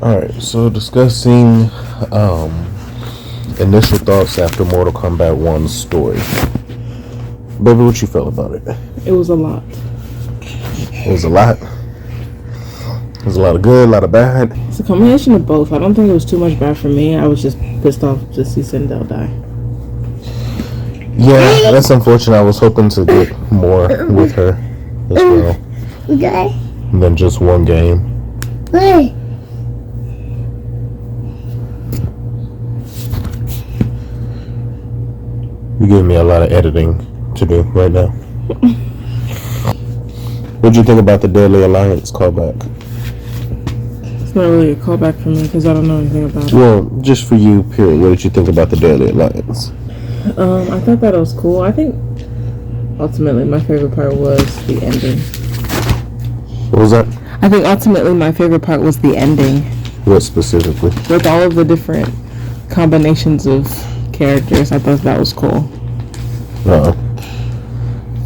Alright, so discussing initial thoughts after Mortal Kombat 1's story. Baby, what you felt about it? It was a lot. It was a lot. It was a lot of good, a lot of bad. It's a combination of both. I don't think it was too much bad for me. I was just pissed off to see Sindel die. Yeah, that's unfortunate. I was hoping to get more with her as well than just one game. You gave me a lot of editing to do right now. What'd you think about the Deadly Alliance callback? It's not really a callback for me because I don't know anything about it. Well, just for you, period. What did you think about the Deadly Alliance? I thought that was cool. I think ultimately my favorite part was the ending. What was that? I think ultimately my favorite part was the ending. What specifically? With all of the different combinations of characters, I thought that was cool.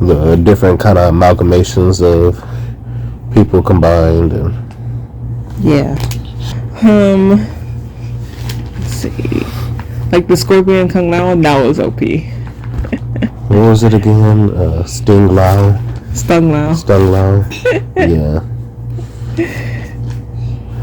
The different kind of amalgamations of people combined and yeah. Let's see. Like the Scorpion Kung Lao, that was OP. what was it again? Stung Lao. Stung Lao. Yeah.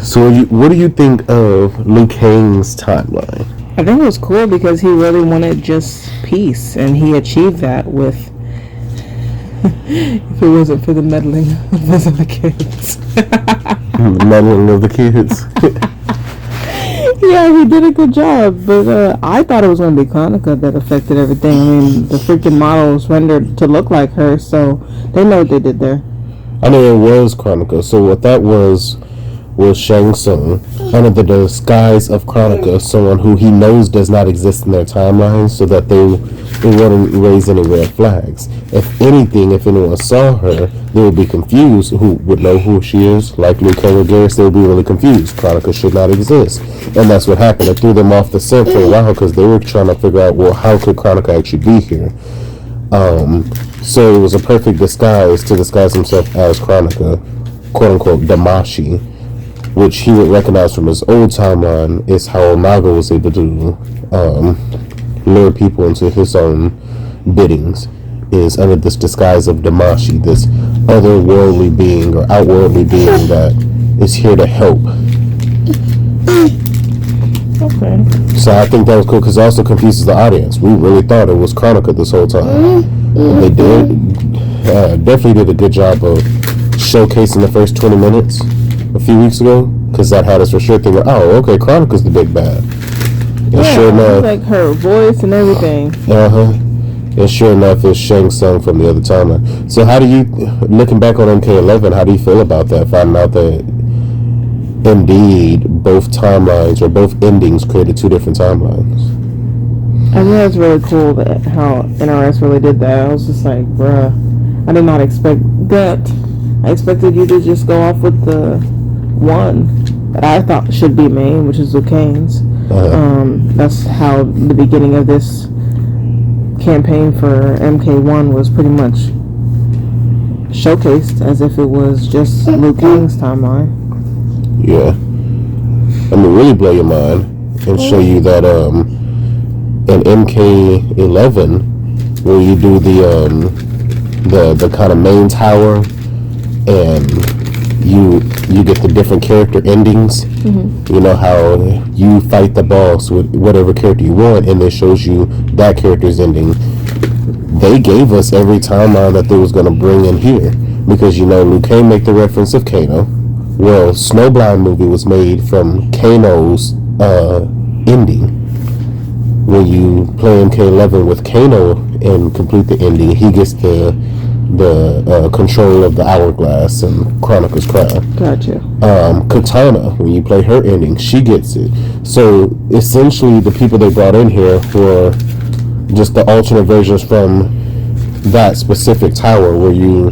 So what do you think of Liu Kang's timeline? I think it was cool because he really wanted just peace, and he achieved that with. If it wasn't for the meddling of those other kids. The meddling of the kids. Yeah, he did a good job, but I thought it was going to be Chronica that affected everything. I mean, the freaking model was rendered to look like her, so they know what they did there. I mean, it was Chronica, so what that was Shang Tsung, under the disguise of Chronica, someone who he knows does not exist in their timeline, so that they wouldn't raise any red flags. If anything, if anyone saw her, they would be confused, who would know who she is, like Liu Kang or Garrus, they would be really confused. Chronica should not exist. And that's what happened. It threw them off the scent for a while, because they were trying to figure out, well, how could Chronica actually be here? So it was a perfect disguise to disguise himself as Chronica, quote-unquote, Damashi, which he would recognize from his old timeline is how Naga was able to lure people into his own biddings, is under this disguise of Damashi, this otherworldly being or outworldly being that is here to help. Okay. So I think that was cool because it also confuses the audience. We really thought it was Chronica this whole time. And they definitely did a good job of showcasing the first 20 minutes a few weeks ago, because that had us for sure thinking, oh, okay, Chronica's the big bad. And yeah, sure enough, like her voice and everything. And sure enough, it's Shang Tsung from the other timeline. So how do you, looking back on MK11, how do you feel about that? Finding out that indeed both timelines or both endings created two different timelines. I think that's really cool that how NRS really did that. I was just like, bruh, I did not expect that. I expected you to just go off with the one that I thought should be main, which is Liu Kang's. That's how the beginning of this campaign for MK1 was pretty much showcased, as if it was just Liu Kang's timeline. Yeah. I mean, really blow your mind and show you that in MK11, where you do the kind of main tower, and you get the different character endings. You know how you fight the boss with whatever character you want, and it shows you that character's ending. They gave us every timeline that they was going to bring in here, because Liu Kang make the reference of Kano. Well, Snowblind movie was made from Kano's ending. When you play MK11 with Kano and complete the ending, he gets the control of the hourglass and Chronica's crown. Gotcha. Katana, when you play her ending, she gets it. So essentially, the people they brought in here were just the alternate versions from that specific tower, where you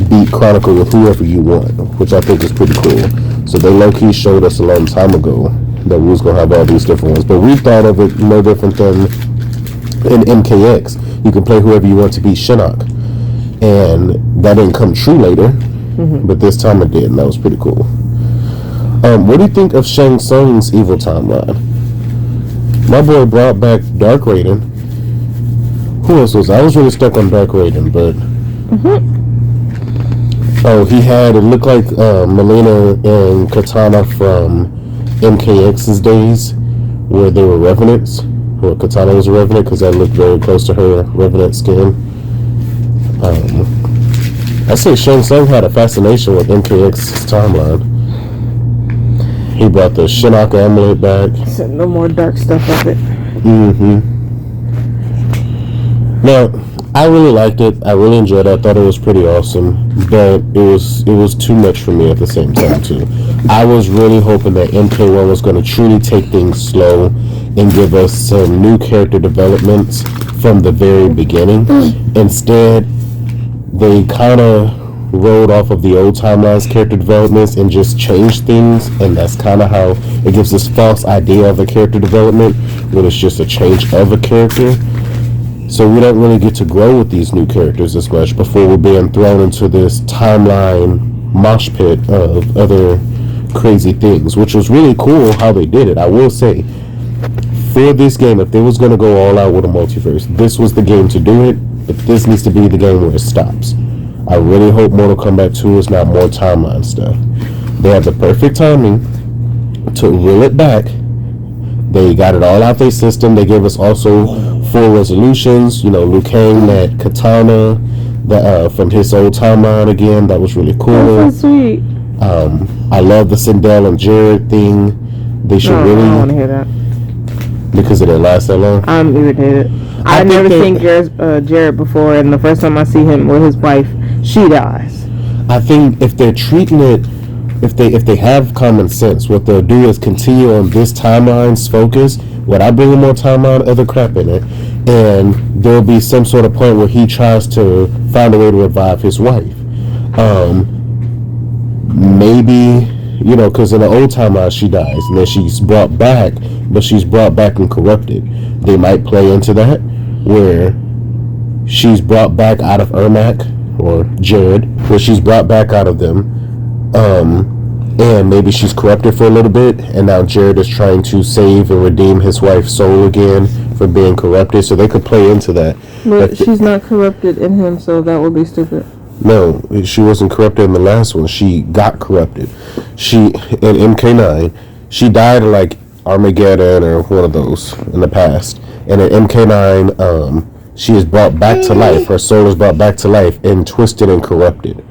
beat Chronicle with whoever you want, which I think is pretty cool. So they low-key showed us a long time ago that we was gonna have all these different ones, but we thought of it no different than in MKX. You can play whoever you want to beat Shinnok, and that didn't come true later, but this time it did, and that was pretty cool. What do you think of Shang Tsung's evil timeline? My boy brought back Dark Raiden. Who else was I was really stuck on Dark Raiden, but oh, he had it looked like Melina and Katana from MKX's days, where they were revenants. Where Katana was a revenant because that looked very close to her revenant skin. I say Shang Tsung had a fascination with MKX's timeline. He brought the Shinnok amulet back. So no more dark stuff of it. Now, I really liked it. I really enjoyed it. I thought it was pretty awesome, but it was too much for me at the same time too. I was really hoping that MK1 was going to truly take things slow and give us some new character developments from the very beginning. Instead, they kind of rolled off of the old timeline's character developments and just changed things, and that's kind of how it gives this false idea of a character development when it's just a change of a character. So we don't really get to grow with these new characters as much before we're being thrown into this timeline mosh pit of other crazy things, which was really cool how they did it. I will say, for this game, if they was going to go all out with a multiverse, this was the game to do it, but this needs to be the game where it stops. I really hope Mortal Kombat 2 is not more timeline stuff. They have the perfect timing to reel it back. They got it all out their system. They gave us also full resolutions. You know, Liu Kang, that katana from his old timeline again. That was really cool. That's so sweet. I love the Sindel and Jared thing. They should really. I don't want to hear that. Because it didn't last that long? I'm irritated. I've never seen Jared before, and the first time I see him with his wife, she dies. I think if they're treating it, if they have common sense, what they'll do is continue on this timeline's focus without bringing more timeline, other crap in it, and there'll be some sort of point where he tries to find a way to revive his wife. Maybe, you know, because in the old timeline she dies, and then she's brought back, but she's brought back and corrupted. They might play into that, where she's brought back out of Ermac, or Jared, where she's brought back out of them, and maybe she's corrupted for a little bit, and now Jared is trying to save and redeem his wife's soul again for being corrupted, so they could play into that. But she's not corrupted in him, so that would be stupid. No, she wasn't corrupted in the last one. She got corrupted. She, in MK9, she died in like Armageddon or one of those in the past. And in MK9, she is brought back to life. Her soul is brought back to life and twisted and corrupted.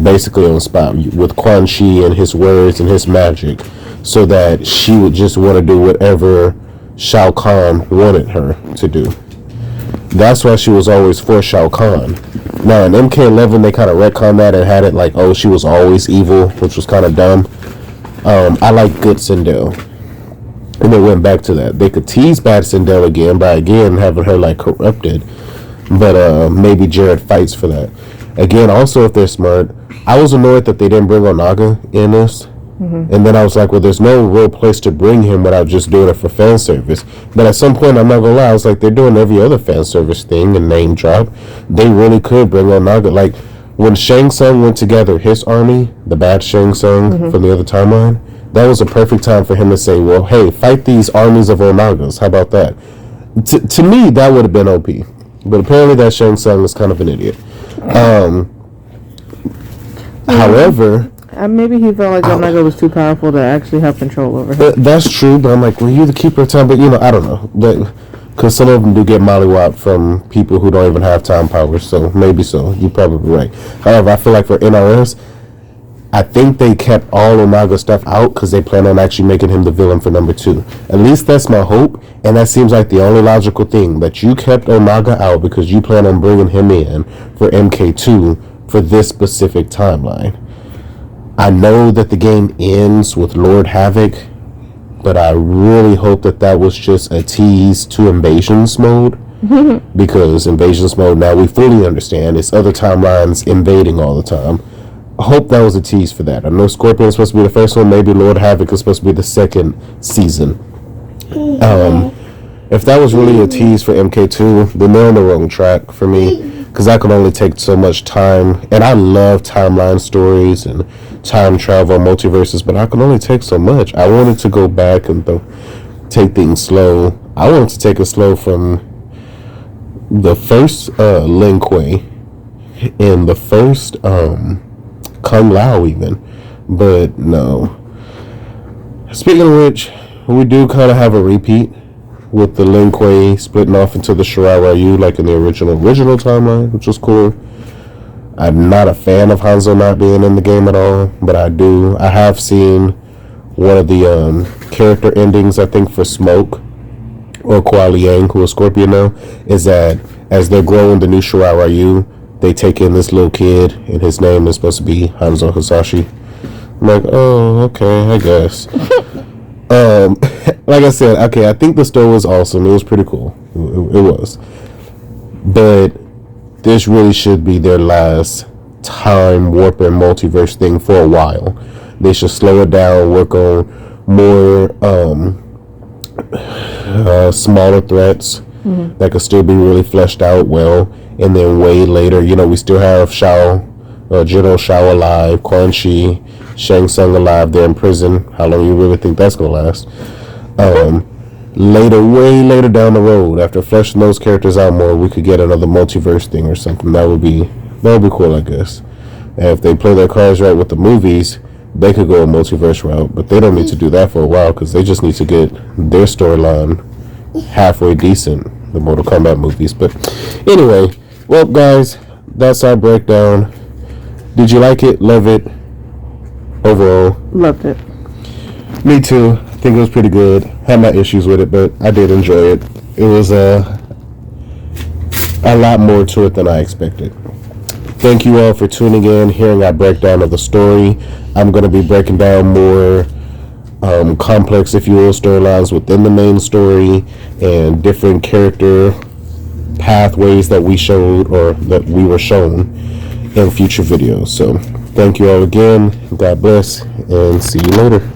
Basically on the spot with Quan Chi and his words and his magic, so that she would just want to do whatever Shao Kahn wanted her to do. That's why she was always for Shao Kahn. Now in MK11 they kind of retconned that and had it like, oh, she was always evil, which was kind of dumb. I like good Sindel. And they went back to that. They could tease bad Sindel again by again having her like corrupted. But maybe Jared fights for that. Again, also if they're smart, I was annoyed that they didn't bring Onaga in this. And then I was like, well, there's no real place to bring him without just doing it for fan service. But at some point, I'm not gonna lie, I was like, they're doing every other fan service thing and name drop. They really could bring Onaga. Like when Shang Tsung went together his army, the bad Shang Tsung from the other timeline, that was a perfect time for him to say, well, hey, fight these armies of Onagas. How about that? To me, that would have been OP. But apparently that Shang Tsung is kind of an idiot. However, maybe he felt like Onaga was too powerful to actually have control over him. That's true, but I'm like, well, you're the keeper of time, but you know, I don't know. Because some of them do get mollywopped from people who don't even have time powers, so maybe so. You're probably right. However, I feel like for NRS, I think they kept all Onaga stuff out because they plan on actually making him the villain for number 2. At least that's my hope, and that seems like the only logical thing, that you kept Onaga out because you plan on bringing him in for MK2 for this specific timeline. I know that the game ends with Lord Havoc, but I really hope that that was just a tease to Invasions mode. Because Invasions mode, now we fully understand, it's other timelines invading all the time. I hope that was a tease for that. I know Scorpion is supposed to be the first one, maybe Lord Havoc is supposed to be the second season. If that was really a tease for MK2, then they're on the wrong track for me. because I can only take so much time, and I love timeline stories and time travel, multiverses, but I can only take so much. I wanted to go back and take things slow. I wanted to take it slow from the first Lin Kuei and the first Kung Lao even, but no. Speaking of which, we do kind of have a repeat with the Lin Kuei splitting off into the Shirai Ryu like in the original timeline, which was cool. I'm not a fan of Hanzo not being in the game at all, but I have seen one of the character endings, I think, for Smoke or Kuai Liang, who is Scorpion now, is that as they're growing the new Shirai Ryu, they take in this little kid, and his name is supposed to be Hanzo Hasashi. I'm like, oh, okay, I guess. Like I said, okay, I think the story was awesome. It was pretty cool. It was. But this really should be their last time warping multiverse thing for a while. They should slow it down, work on more smaller threats that could still be really fleshed out well. And then way later, we still have General Shao alive, Quan Chi, Shang Tsung alive. They're in prison. How long you really think that's gonna last? Way later down the road, after fleshing those characters out more, we could get another multiverse thing or something. That would be cool, I guess. And if they play their cards right with the movies, they could go a multiverse route, but they don't need to do that for a while because they just need to get their storyline halfway decent, the Mortal Kombat movies. But anyway, well, guys, that's our breakdown. Did you like it? Love it? Overall? Loved it. Me too. I think it was pretty good. Had my issues with it, but I did enjoy it. It was a lot more to it than I expected. Thank you all for tuning in, hearing our breakdown of the story. I'm going to be breaking down more complex, if you will, storylines within the main story and different character pathways that we showed or that we were shown in future videos. So thank you all again. God bless and see you later.